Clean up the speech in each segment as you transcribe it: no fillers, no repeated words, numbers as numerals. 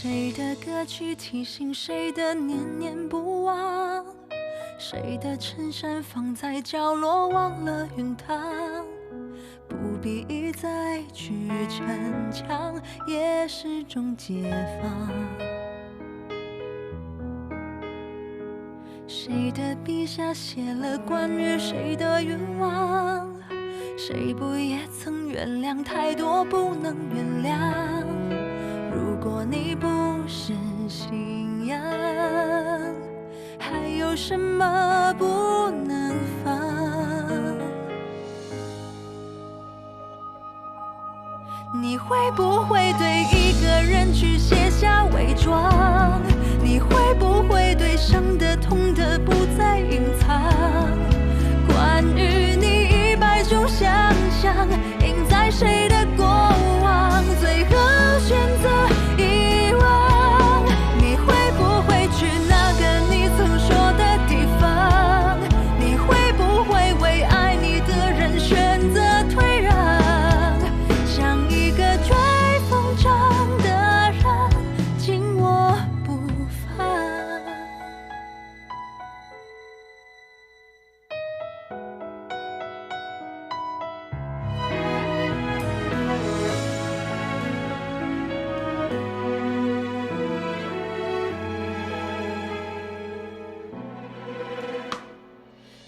谁的歌曲提醒谁的念念不忘？谁的衬衫放在角落忘了熨烫？不必一再去逞强，也是种解放。谁的笔下写了关于谁的愿望？谁不也曾原谅太多不能原谅？如果你不是信仰，还有什么不能放？你会不会对一个人去卸下伪装？你会不会对伤的痛的不再隐藏？关于你100种想象，印在谁的过往？最后选择遗忘。你会不会去那个你曾说的地方？你会不会为爱你的人选择退让？像一个追风筝的人，紧握不放。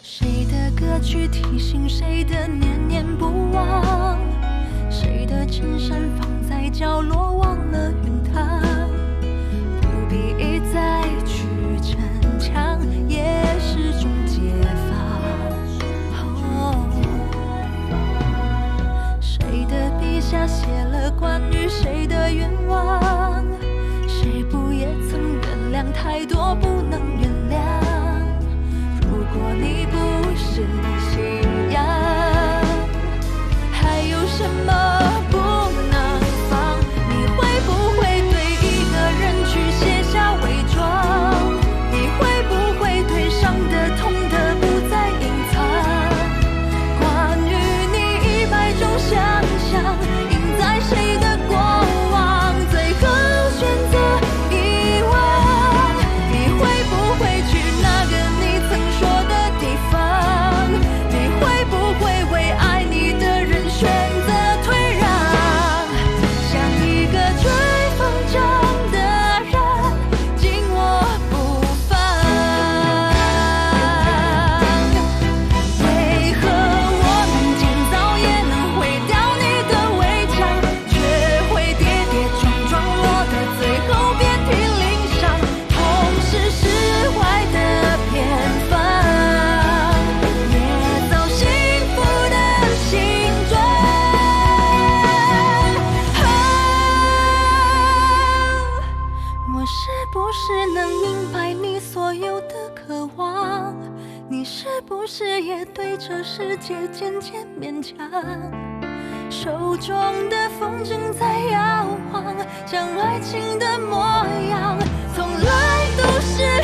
谁的歌曲提醒谁的念念不忘？谁的衬衫放在角落忘了熨烫？不必一再去逞强，也是种解放。谁的笔下写了关于谁的愿望？谁不也曾原谅太多不能原谅？如果你不是信仰，还有什么不能放？你会不会对一个人去卸下伪装？你会不会对伤的痛的不再隐藏？关于你100种想象，印在谁的过往？最后选择遗忘。你会不会去那个你曾说的地方？你会不会为爱你的人选择退让？像一个追风筝的人，紧握不放。为何我们建造也能毁掉你的围墙，却会跌跌撞撞落得最后遍体鳞伤？痛是释怀的偏方，捏造幸福的形状。我是不是能明白你所有的渴望？你是不是也对这世界渐渐勉强？手中的风筝在摇晃，像爱情的模样，从来都是